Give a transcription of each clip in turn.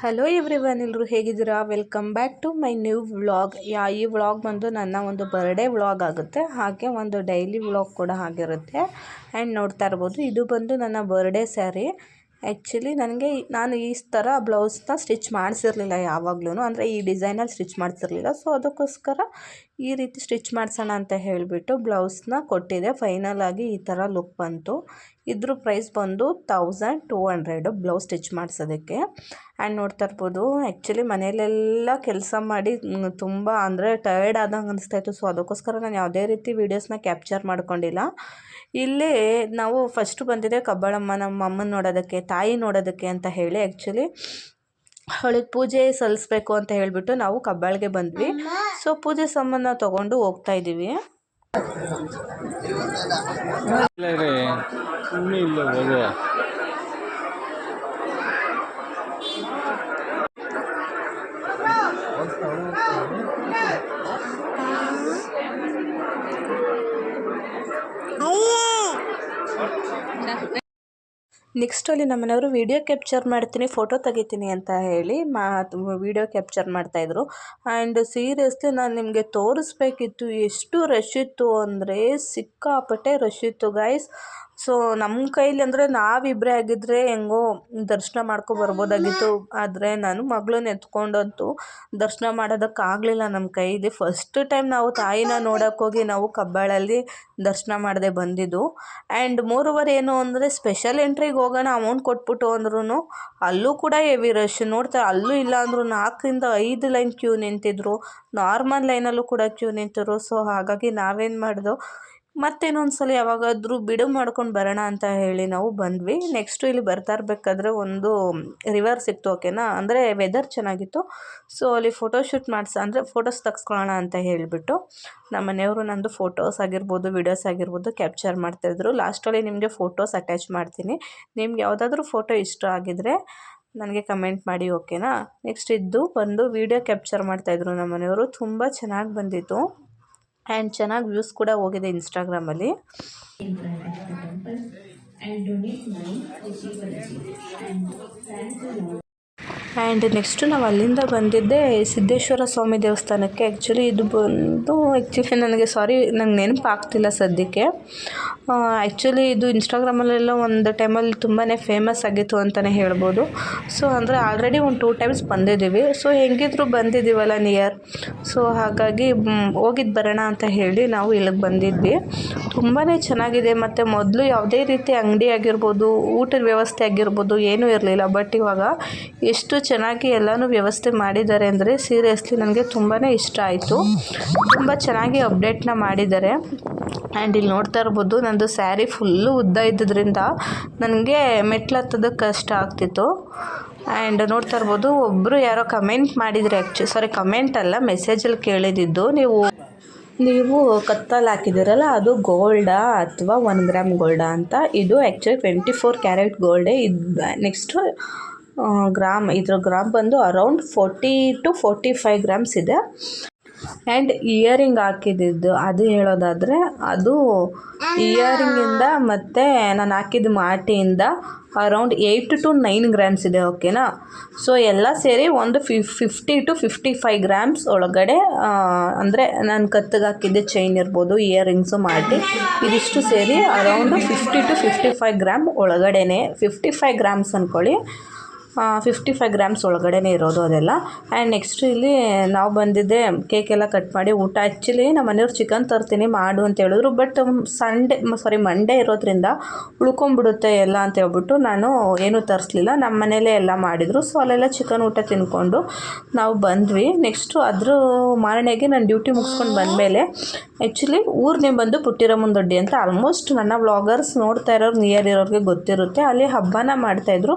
Hello everyone, ಎಲ್ಲರೂ ಹೇಗಿದ್ದೀರಾ? Welcome back to my new vlog. ಈ ವ್ಲಾಗ್ ಬಂದು ನನ್ನ ಒಂದು ಬರ್ಡೇ ವ್ಲಾಗ್ ಆಗುತ್ತೆ, ಹಾಗೆ ಒಂದು ಡೈಲಿ ವ್ಲಾಗ್ ಕೂಡ ಆಗಿರುತ್ತೆ. ಆ್ಯಂಡ್ ನೋಡ್ತಾ ಇರ್ಬೋದು, ಇದು ಬಂದು ನನ್ನ ಬರ್ಡೇ ಸ್ಯಾರಿ. ಆ್ಯಕ್ಚುಲಿ ನಾನು ಈ ಥರ ಬ್ಲೌಸ್ನ ಸ್ಟಿಚ್ ಮಾಡಿಸಿರಲಿಲ್ಲ ಯಾವಾಗ್ಲೂ, ಅಂದರೆ ಈ ಡಿಸೈನಲ್ಲಿ ಸ್ಟಿಚ್ ಮಾಡಿಸಿರಲಿಲ್ಲ. ಸೊ ಅದಕ್ಕೋಸ್ಕರ ಈ ರೀತಿ ಸ್ಟಿಚ್ ಮಾಡಿಸೋಣ ಅಂತ ಹೇಳಿಬಿಟ್ಟು ಬ್ಲೌಸ್ನ ಕೊಟ್ಟಿದ್ದೆ. ಫೈನಲ್ ಆಗಿ ಈ ಥರ ಲುಕ್ ಬಂತು. ಇದ್ರ ಪ್ರೈಸ್ ಬಂದು 1200 ಬ್ಲೌಸ್ ಸ್ಟಿಚ್ ಮಾಡಿಸೋದಕ್ಕೆ. ಆ್ಯಂಡ್ ನೋಡ್ತಾ ಇರ್ಬೋದು, ಆ್ಯಕ್ಚುಲಿ ಮನೆಯಲ್ಲೆಲ್ಲ ಕೆಲಸ ಮಾಡಿ ತುಂಬ ಅಂದರೆ ಟಯರ್ಡ್ ಆದಂಗೆ ಅನಿಸ್ತಾಯಿತ್ತು. ಸೊ ಅದಕ್ಕೋಸ್ಕರ ನಾನು ಯಾವುದೇ ರೀತಿ ವೀಡಿಯೋಸ್ನ ಕ್ಯಾಪ್ಚರ್ ಮಾಡ್ಕೊಂಡಿಲ್ಲ. ಇಲ್ಲಿ ನಾವು ಫಸ್ಟು ಬಂದಿದ್ದೆ ಕಬ್ಬಾಳಮ್ಮ ನಮ್ಮ ಅಮ್ಮನ ನೋಡೋದಕ್ಕೆ, ತಾಯಿ ನೋಡೋದಕ್ಕೆ ಅಂತ ಹೇಳಿ. ಆ್ಯಕ್ಚುಲಿ ಅವಳಿಗೆ ಪೂಜೆ ಸಲ್ಲಿಸ್ಬೇಕು ಅಂತ ಹೇಳಿಬಿಟ್ಟು ನಾವು ಕಬ್ಬಾಳಿಗೆ ಬಂದ್ವಿ. ಸೊ ಪೂಜೆ ಸಾಮಾನು ತೊಗೊಂಡು ಹೋಗ್ತಾ ಇದ್ದೀವಿ. ನೆಕ್ಸ್ಟ್ ಅಲ್ಲಿ ನಮ್ಮನೆಯವರು ವೀಡಿಯೋ ಕ್ಯಾಪ್ಚರ್ ಮಾಡ್ತೀನಿ, ಫೋಟೋ ತೆಗಿತೀನಿ ಅಂತ ಹೇಳಿ ವೀಡಿಯೋ ಕ್ಯಾಪ್ಚರ್ ಮಾಡ್ತಾಯಿದ್ರು. ಆ್ಯಂಡ್ ಸೀರಿಯಸ್ಲಿ ನಾನು ನಿಮಗೆ ತೋರಿಸ್ಬೇಕಿತ್ತು, ಎಷ್ಟು ರಶ್ ಇತ್ತು ಅಂದರೆ ಸಿಕ್ಕಾಪಟ್ಟೆ ರಶ್ ಇತ್ತು ಗೈಸ್. ಸೊ ನಮ್ಮ ಕೈಲಿ ಅಂದರೆ ನಾವಿಬ್ಬರೇ ಆಗಿದ್ದರೆ ಹೆಂಗೋ ದರ್ಶನ ಬರ್ಬೋದಾಗಿತ್ತು. ಆದರೆ ನಾನು ಮಗಳನ್ನ ಎತ್ಕೊಂಡಂತೂ ದರ್ಶನ ಮಾಡೋದಕ್ಕಾಗಲಿಲ್ಲ ನಮ್ಮ ಕೈಲಿ. ಫಸ್ಟ್ ಟೈಮ್ ನಾವು ತಾಯಿನ ನೋಡೋಕ್ಕೋಗಿ ನಾವು ಕಬ್ಬಾಳಲ್ಲಿ ದರ್ಶನ ಮಾಡದೆ ಬಂದಿದ್ದು. ಆ್ಯಂಡ್ ಮೋರೋವರ್ ಏನು ಅಂದರೆ ಸ್ಪೆಷಲ್ ಎಂಟ್ರಿಗೆ ಹೋಗೋಣ ಅಮೌಂಟ್ ಕೊಟ್ಬಿಟ್ಟು ಅಂದ್ರೂ ಅಲ್ಲೂ ಕೂಡ ಹೆವಿ ರಶ್. ನೋಡ್ತಾರೆ, ಅಲ್ಲೂ ಇಲ್ಲ ಅಂದರು 4ರಿಂದ 5 ಲೈನ್ ಕ್ಯೂ ನಿಂತಿದ್ರು. ನಾರ್ಮಲ್ ಲೈನಲ್ಲೂ ಕೂಡ ಕ್ಯೂ ನಿಂತರು. ಸೊ ಹಾಗಾಗಿ ನಾವೇನು ಮಾಡಿದೋ, ಮತ್ತೇನೊಂದ್ಸಲ ಯಾವಾಗಾದರೂ ಬಿಡು ಮಾಡ್ಕೊಂಡು ಬರೋಣ ಅಂತ ಹೇಳಿ ನಾವು ಬಂದ್ವಿ. ನೆಕ್ಸ್ಟು ಇಲ್ಲಿ ಬರ್ತಾ ಇರಬೇಕಾದ್ರೆ ಒಂದು ರಿವರ್ ಸಿಕ್ತು, ಓಕೆನಾ, ಅಂದರೆ ವೆದರ್ ಚೆನ್ನಾಗಿತ್ತು. ಸೊ ಅಲ್ಲಿ ಫೋಟೋಶೂಟ್ ಅಂದರೆ ಫೋಟೋಸ್ ತೆಗೆಸ್ಕೊಳ್ಳೋಣ ಅಂತ ಹೇಳಿಬಿಟ್ಟು ನಮ್ಮ ಮನೆಯವರು ನಂದು ಫೋಟೋಸ್ ಆಗಿರ್ಬೋದು, ವೀಡಿಯೋಸ್ ಆಗಿರ್ಬೋದು ಕ್ಯಾಪ್ಚರ್ ಮಾಡ್ತಾಯಿದ್ರು. ಲಾಸ್ಟಲ್ಲಿ ನಿಮಗೆ ಫೋಟೋಸ್ ಅಟ್ಯಾಚ್ ಮಾಡ್ತೀನಿ. ನಿಮ್ಗೆ ಯಾವುದಾದ್ರೂ ಫೋಟೋ ಇಷ್ಟ ಆಗಿದ್ರೆ ನನಗೆ ಕಮೆಂಟ್ ಮಾಡಿ, ಓಕೆನಾ. ನೆಕ್ಸ್ಟ್ ಇದ್ದು ಬಂದು ವೀಡಿಯೋ ಕ್ಯಾಪ್ಚರ್ ಮಾಡ್ತಾಯಿದ್ರು ನಮ್ಮ ಮನೆಯವರು. ತುಂಬ ಚೆನ್ನಾಗಿ ಬಂದಿತ್ತು ಆ್ಯಂಡ್ ಚೆನ್ನಾಗಿ ವ್ಯೂಸ್ ಕೂಡ ಹೋಗಿದೆ ಇನ್ಸ್ಟಾಗ್ರಾಮಲ್ಲಿ. ಆ್ಯಂಡ್ ನೆಕ್ಸ್ಟು ನಾವು ಅಲ್ಲಿಂದ ಬಂದಿದ್ದೆ ಸಿದ್ದೇಶ್ವರ ಸ್ವಾಮಿ ದೇವಸ್ಥಾನಕ್ಕೆ. ಆ್ಯಕ್ಚುಲಿ ನಂಗೆ ನೆನಪಾಗ್ತಿಲ್ಲ ಸದ್ಯಕ್ಕೆ. ಆ್ಯಕ್ಚುಲಿ ಇದು ಇನ್ಸ್ಟಾಗ್ರಾಮಲ್ಲೆಲ್ಲ ಒಂದು ಟೈಮಲ್ಲಿ ತುಂಬಾ ಫೇಮಸ್ ಆಗಿತ್ತು ಅಂತಲೇ ಹೇಳ್ಬೋದು. ಸೊ ಅಂದರೆ ಆಲ್ರೆಡಿ ಒಂದು 2 ಟೈಮ್ಸ್ ಬಂದಿದ್ದೀವಿ. ಸೊ ಹೆಂಗಿದ್ರು ಬಂದಿದ್ದೀವಲ್ಲ ನಿಯರ್, ಸೊ ಹಾಗಾಗಿ ಹೋಗಿದ್ದು ಬರೋಣ ಅಂತ ಹೇಳಿ ನಾವು ಇಲ್ಲಿಗೆ ಬಂದಿದ್ವಿ. ತುಂಬಾ ಚೆನ್ನಾಗಿದೆ. ಮತ್ತು ಮೊದಲು ಯಾವುದೇ ರೀತಿ ಅಂಗಡಿ ಆಗಿರ್ಬೋದು, ಊಟದ ವ್ಯವಸ್ಥೆ ಆಗಿರ್ಬೋದು ಏನೂ ಇರಲಿಲ್ಲ. ಬಟ್ ಇವಾಗ ಎಷ್ಟು ಚೆನ್ನಾಗಿ ಎಲ್ಲನೂ ವ್ಯವಸ್ಥೆ ಮಾಡಿದ್ದಾರೆ ಅಂದರೆ ಸೀರಿಯಸ್ಲಿ ನನಗೆ ತುಂಬಾ ಇಷ್ಟ ಆಯಿತು. ತುಂಬ ಚೆನ್ನಾಗಿ ಅಪ್ಡೇಟ್ನ ಮಾಡಿದ್ದಾರೆ. ಆ್ಯಂಡ್ ಇಲ್ಲಿ ನೋಡ್ತಾ ಇರ್ಬೋದು, ನಂದು ಸ್ಯಾರಿ ಫುಲ್ಲು ಉದ್ದ ಇದ್ದಿದ್ದರಿಂದ ನನಗೆ ಮೆಟ್ಲು ಹತ್ತೋದಕ್ಕೆ ಕಷ್ಟ ಆಗ್ತಿತ್ತು. ಆ್ಯಂಡ್ ನೋಡ್ತಾ ಇರ್ಬೋದು, ಒಬ್ಬರು ಯಾರೋ ಕಮೆಂಟ್ ಮಾಡಿದರೆ, ಕಮೆಂಟ್ ಅಲ್ಲ, ಮೆಸೇಜಲ್ಲಿ ಕೇಳಿದ್ದು, ನೀವು ಕತ್ತಲ್ಲಿ ಹಾಕಿದ್ದೀರಲ್ಲ ಅದು ಗೋಲ್ಡಾ ಅಥವಾ 1 ಗ್ರಾಮ್ ಗೋಲ್ಡಾ ಅಂತ. ಇದು ಆ್ಯಕ್ಚುಲಿ 24 ಕ್ಯಾರೆಟ್ ಗೋಲ್ಡೇ. ಇದು ನೆಕ್ಸ್ಟು ಇದ್ರ ಗ್ರಾಮ್ ಬಂದು ಅರೌಂಡ್ 40 to 45 ಗ್ರಾಮ್ಸ್ ಇದೆ. ಆ್ಯಂಡ್ ಇಯರಿಂಗ್ ಹಾಕಿದ್ದು ಅದು ಹೇಳೋದಾದರೆ, ಅದು ಇಯರಿಂಗಿಂದ ಮತ್ತು ನಾನು ಹಾಕಿದ್ದು ಮಾಟಿಯಿಂದ ಅರೌಂಡ್ 8 to 9 ಗ್ರಾಮ್ಸ್ ಇದೆ, ಓಕೆನಾ. ಸೊ ಎಲ್ಲ ಸೇರಿ ಒಂದು 50 to 55 ಗ್ರಾಮ್ಸ್ ಒಳಗಡೆ, ಅಂದರೆ ನಾನು ಕತ್ತಿಗೆ ಹಾಕಿದ್ದೆ ಚೈನ್ ಇರ್ಬೋದು, ಇಯರಿಂಗ್ಸು ಮಾಡಿ ಇದಿಷ್ಟು ಸೇರಿ ಅರೌಂಡು 50 to 55 ಗ್ರಾಮ್ ಒಳಗಡೆನೇ, 55 ಗ್ರಾಮ್ಸ್ ಅಂದ್ಕೊಳ್ಳಿ. 55 ಗ್ರಾಮ್ಸ್ ಒಳಗಡೆ ಇರೋದು ಅದೆಲ್ಲ. ಆ್ಯಂಡ್ ನೆಕ್ಸ್ಟು ಇಲ್ಲಿ ನಾವು ಬಂದಿದ್ದೆ ಕೇಕೆಲ್ಲ ಕಟ್ ಮಾಡಿ ಊಟ. ಆ್ಯಕ್ಚುಲಿ ನಮ್ಮ ಮನೆಯವ್ರು ಚಿಕನ್ ತರ್ತೀನಿ ಮಾಡು ಅಂತ ಹೇಳಿದ್ರು. ಬಟ್ ಮಂಡೇ ಇರೋದ್ರಿಂದ ಉಳ್ಕೊಂಬಿಡುತ್ತೆ ಎಲ್ಲ ಅಂತ ಹೇಳ್ಬಿಟ್ಟು ನಾನು ಏನೂ ತರಿಸ್ಲಿಲ್ಲ. ನಮ್ಮ ಮನೇಲೇ ಎಲ್ಲ ಮಾಡಿದರು. ಸೊ ಅಲ್ಲೆಲ್ಲ ಚಿಕನ್ ಊಟ ತಿಂದ್ಕೊಂಡು ನಾವು ಬಂದ್ವಿ. ನೆಕ್ಸ್ಟು ಅದ್ರ ಮಾರನೆಗೆ ನಾನು ಡ್ಯೂಟಿ ಮುಗಿಸ್ಕೊಂಡು ಬಂದಮೇಲೆ ಆ್ಯಕ್ಚುಲಿ ಊರನ್ನೇ ಬಂದು ಪುಟ್ಟಿರಮ್ಮನದೊಡ್ಡಿ ಅಂತ, ಆಲ್ಮೋಸ್ಟ್ ನನ್ನ ವ್ಲಾಗರ್ಸ್ ನೋಡ್ತಾ ಇರೋರು ನಿಯರ್ ಇರೋರಿಗೆ ಗೊತ್ತಿರುತ್ತೆ. ಅಲ್ಲಿ ಹಬ್ಬನ ಮಾಡ್ತಾಯಿದ್ರು.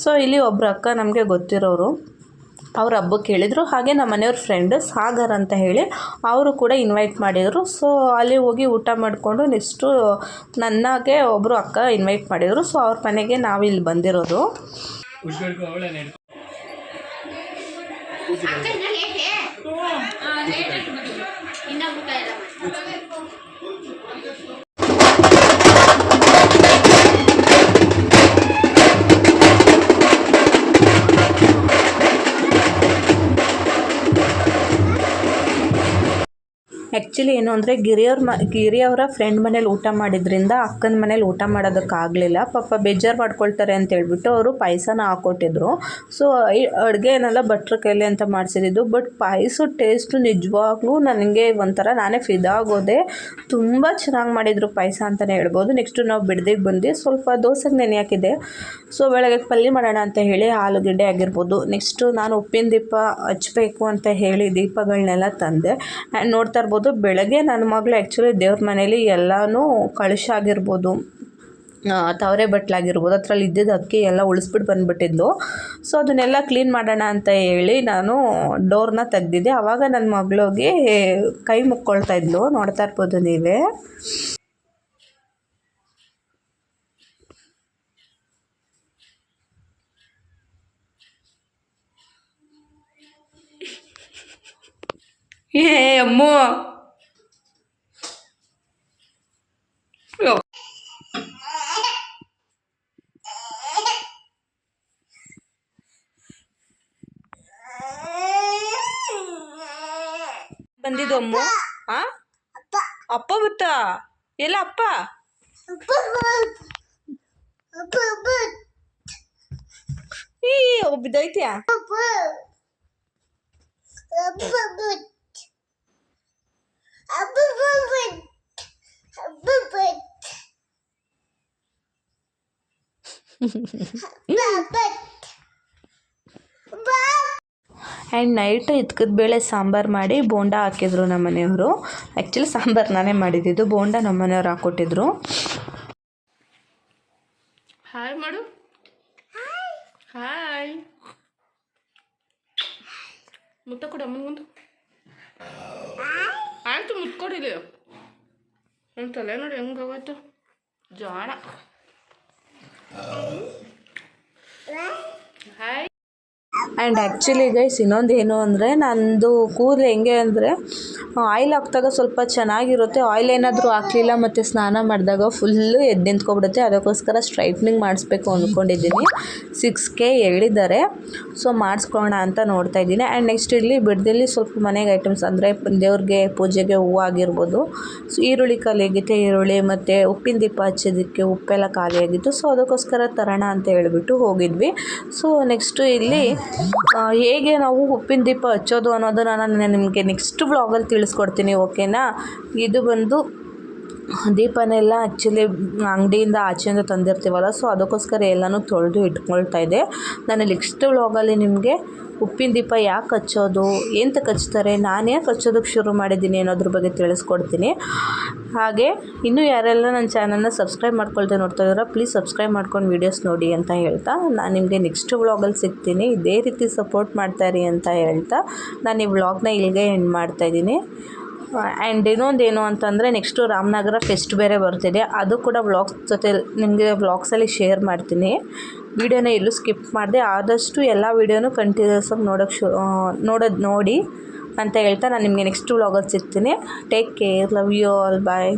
ಸೊ ಇಲ್ಲಿ ಒಬ್ಬರು ಅಕ್ಕ ನಮಗೆ ಗೊತ್ತಿರೋರು, ಅವ್ರ ಹಬ್ಬಕ್ಕೆ ಹೇಳಿದರು. ಹಾಗೆ ನಮ್ಮ ಮನೆಯವ್ರ ಫ್ರೆಂಡ್ ಸಾಗರ್ ಅಂತ ಹೇಳಿ ಅವರು ಕೂಡ ಇನ್ವೈಟ್ ಮಾಡಿದರು. ಸೊ ಅಲ್ಲಿ ಹೋಗಿ ಊಟ ಮಾಡಿಕೊಂಡು ನೆಕ್ಸ್ಟು ನನಗೆ ಒಬ್ಬರು ಅಕ್ಕ ಇನ್ವೈಟ್ ಮಾಡಿದರು. ಸೊ ಅವ್ರ ಮನೆಗೆ ನಾವು ಇಲ್ಲಿ ಬಂದಿರೋದು. ಆ್ಯಕ್ಚುಲಿ ಏನು ಅಂದರೆ ಗಿರಿಯವರ ಫ್ರೆಂಡ್ ಮನೇಲಿ ಊಟ ಮಾಡಿದ್ರಿಂದ ಅಕ್ಕನ ಮನೇಲಿ ಊಟ ಮಾಡೋದಕ್ಕಾಗಲಿಲ್ಲ. ಪಾಪ ಬೇಜಾರು ಮಾಡ್ಕೊಳ್ತಾರೆ ಅಂತ ಹೇಳ್ಬಿಟ್ಟು ಅವರು ಪಾಯಸನ ಹಾಕ್ಕೊಟ್ಟಿದ್ರು. ಸೊ ಅಡುಗೆ ಏನೆಲ್ಲ ಭಟ್ರ ಕೈಲಿ ಅಂತ ಮಾಡಿಸಿದ್ದು. ಬಟ್ ಪಾಯಸ ಟೇಸ್ಟು ನಿಜವಾಗ್ಲೂ ನನಗೆ ಒಂಥರ ನಾನೇ ಫಿದಾಗೋದೆ. ತುಂಬ ಚೆನ್ನಾಗಿ ಮಾಡಿದರು ಪಾಯಸ ಅಂತಲೇ ಹೇಳ್ಬೋದು. ನೆಕ್ಸ್ಟು ನಾವು ಬಿಡದಿಗೆ ಬಂದು ಸ್ವಲ್ಪ ದೋಸೆಗೆ ನೆನೆ ಹಾಕಿದ್ದೆ. ಸೊ ಬೆಳಗ್ಗೆ ಪಲ್ಯ ಮಾಡೋಣ ಅಂತ ಹೇಳಿ ಆಲೂಗಡ್ಡೆ ಆಗಿರ್ಬೋದು. ನೆಕ್ಸ್ಟು ನಾನು ಉಪ್ಪಿನ ದೀಪ ಹಚ್ಬೇಕು ಅಂತ ಹೇಳಿ ದೀಪಗಳನ್ನೆಲ್ಲ ತಂದೆ. ಆ್ಯಂಡ್ ನೋಡ್ತಾ ಇರ್ಬೋದು ಬೆಳಗ್ಗೆ ನನ್ನ ಮಗಳು ಆ್ಯಕ್ಚುಲಿ ದೇವ್ರ ಮನೇಲಿ ಎಲ್ಲನೂ ಕಳಶ ಆಗಿರ್ಬೋದು, ತವರೆ ಬಟ್ಲಾಗಿರ್ಬೋದು, ಅದರಲ್ಲಿ ಇದ್ದಿದ್ದು ಅಕ್ಕಿ ಎಲ್ಲ ಉಳಿಸ್ಬಿಟ್ಟು ಬಂದುಬಿಟ್ಟಿದ್ಲು. ಸೊ ಅದನ್ನೆಲ್ಲ ಕ್ಲೀನ್ ಮಾಡೋಣ ಅಂತ ಹೇಳಿ ನಾನು ಡೋರ್ನ ತೆಗ್ದಿದ್ದೆ. ಆವಾಗ ನನ್ನ ಮಗಳಿಗೆ ಕೈ ಮುಕ್ಕೊಳ್ತಾ ಇದ್ಲು, ನೋಡ್ತಾ ಇರ್ಬೋದು ನೀವೇ. ಏ ಅಮ್ಮ ಬಂದಿದ್ದು ಅಮ್ಮ. ಅಪ್ಪ ಬತ್ತ ಎಲ್ಲ ಅಪ್ಪ ಈ ಒಬ್ಬಿದೈತ್ಯಾ ಆ್ಯಂಡ್ ನೈಟ್ ಇದ್ಕದ ಬೇಳೆ ಸಾಂಬಾರು ಮಾಡಿ ಬೋಂಡ ಹಾಕಿದ್ರು ನಮ್ಮ ಮನೆಯವರು. ಆ್ಯಕ್ಚುಲಿ ಸಾಂಬಾರು ನಾನೇ ಮಾಡಿದ್ದು, ಬೋಂಡ ನಮ್ಮ ಮನೆಯವ್ರು ಹಾಕ್ಕೊಟ್ಟಿದ್ರು. ಹಾಯ್ ಮಾಡು, ಹಾಯ್ ಮುತ್ತ ಕೊಡು ಅಮ್ಮನಿಗೊಂದು. ಆಯಿತು ಮುತ್ಕೊಡಿಲಿ. ನನ್ನ ತಲೆ ನೋಡಿ ಹೆಂಗಾಗೋಯ್ತು ಜಾಣ. ಹಾಯ್. ಆ್ಯಂಡ್ ಆ್ಯಕ್ಚುಲಿ ಗೈಸ್ ಇನ್ನೊಂದು ಏನು ಅಂದರೆ ನಂದು ಕೂದಲು ಹೆಂಗೆ ಅಂದರೆ ಆಯಿಲ್ ಹಾಕಿದಾಗ ಸ್ವಲ್ಪ ಚೆನ್ನಾಗಿರುತ್ತೆ. ಆಯಿಲ್ ಏನಾದರೂ ಹಾಕಲಿಲ್ಲ ಮತ್ತು ಸ್ನಾನ ಮಾಡಿದಾಗ ಫುಲ್ಲು ಎದ್ದು ನಿಂತ್ಕೊಬಿಡುತ್ತೆ. ಅದಕ್ಕೋಸ್ಕರ ಸ್ಟ್ರೈಟ್ನಿಂಗ್ ಮಾಡಿಸ್ಬೇಕು ಅಂದ್ಕೊಂಡಿದ್ದೀನಿ. 6K ಹೇಳಿದ್ದಾರೆ. ಸೊ ಮಾಡಿಸ್ಕೊಳ್ಳೋಣ ಅಂತ ನೋಡ್ತಾ ಇದ್ದೀನಿ. ಆ್ಯಂಡ್ ನೆಕ್ಸ್ಟ್ ಇಲ್ಲಿ ಬಿಡದಲ್ಲಿ ಸ್ವಲ್ಪ ಮನೆಗೆ ಐಟಮ್ಸ್ ಅಂದರೆ ದೇವ್ರಿಗೆ ಪೂಜೆಗೆ ಹೂವು ಆಗಿರ್ಬೋದು. ಸೊ ಈರುಳ್ಳಿ ಖಾಲಿಯಾಗಿತ್ತು, ಈರುಳ್ಳಿ ಮತ್ತು ಉಪ್ಪಿನ ದೀಪ ಹಚ್ಚೋದಕ್ಕೆ ಉಪ್ಪೆಲ್ಲ ಖಾಲಿಯಾಗಿತ್ತು. ಸೊ ಅದಕ್ಕೋಸ್ಕರ ತರೋಣ ಅಂತ ಹೇಳಿಬಿಟ್ಟು ಹೋಗಿದ್ವಿ. ಸೊ ನೆಕ್ಸ್ಟು ಇಲ್ಲಿ ಹೇಗೆ ನಾವು ಉಪ್ಪಿನ ದೀಪ ಹಚ್ಚೋದು ಅನ್ನೋದನ್ನು ನಾನು ನಿಮಗೆ ನೆಕ್ಸ್ಟ್ ವ್ಲಾಗಲ್ಲಿ ತಿಳಿಸ್ಕೊಡ್ತೀನಿ, ಓಕೆನಾ. ಇದು ಬಂದು ದೀಪನೆಲ್ಲ ಆ್ಯಕ್ಚುಲಿ ಅಂಗಡಿಯಿಂದ ಆಚೆಯಿಂದ ತಂದಿರ್ತೀವಲ್ಲ, ಸೊ ಅದಕ್ಕೋಸ್ಕರ ಎಲ್ಲನೂ ತೊಳೆದು ಇಟ್ಕೊಳ್ತಾ ಇದ್ದೆ. ನಾನು ನೆಕ್ಸ್ಟ್ ವ್ಲಾಗಲ್ಲಿ ನಿಮಗೆ ಉಪ್ಪಿನ ದೀಪ ಯಾಕೆ ಹಚ್ಚೋದು, ಎಂತಕ್ಕೆ ಹಚ್ತಾರೆ, ನಾನು ಯಾಕೆ ಹಚ್ಚೋದಕ್ಕೆ ಶುರು ಮಾಡಿದ್ದೀನಿ ಅನ್ನೋದ್ರ ಬಗ್ಗೆ ತಿಳಿಸ್ಕೊಡ್ತೀನಿ. ಹಾಗೆ ಇನ್ನೂ ಯಾರೆಲ್ಲ ನನ್ನ ಚಾನಲ್ನ ಸಬ್ಸ್ಕ್ರೈಬ್ ಮಾಡ್ಕೊಳ್ತಾ ನೋಡ್ತಾ ಇದ್ದೀರಾ, ಪ್ಲೀಸ್ ಸಬ್ಸ್ಕ್ರೈಬ್ ಮಾಡ್ಕೊಂಡು ವೀಡಿಯೋಸ್ ನೋಡಿ ಅಂತ ಹೇಳ್ತಾ ನಾನು ನಿಮಗೆ ನೆಕ್ಸ್ಟ್ ವ್ಲಾಗಲ್ಲಿ ಸಿಗ್ತೀನಿ. ಇದೇ ರೀತಿ ಸಪೋರ್ಟ್ ಮಾಡ್ತಾಯಿರಿ ಅಂತ ಹೇಳ್ತಾ ನಾನು ಈ ವ್ಲಾಗ್ನ ಇಲ್ಲಿಗೆ ಎಂಡ್ ಮಾಡ್ತಾಯಿದ್ದೀನಿ. ಆ್ಯಂಡ್ ಇನ್ನೊಂದೇನು ಅಂತಂದರೆ ನೆಕ್ಸ್ಟು ರಾಮನಗರ ಫೆಸ್ಟ್ ಬೇರೆ ಬರ್ತಿದೆ. ಅದು ಕೂಡ ವ್ಲಾಗ್ಸ್ ಜೊತೆ ನಿಮಗೆ ವ್ಲಾಗ್ಸಲ್ಲಿ ಶೇರ್ ಮಾಡ್ತೀನಿ. ವೀಡಿಯೋನ ಎಲ್ಲೂ ಸ್ಕಿಪ್ ಮಾಡಿದೆ. ಆದಷ್ಟು ಎಲ್ಲ ವೀಡಿಯೋನೂ ಕಂಟಿನ್ಯೂಸ್ ಆಗಿ ನೋಡೋದು ನೋಡಿ ಅಂತ ಹೇಳ್ತಾ ನಾನು ನಿಮಗೆ ನೆಕ್ಸ್ಟ್ ವ್ಲಾಗಲ್ಲಿ ಸಿಗ್ತೀನಿ. Take care, love you all, bye.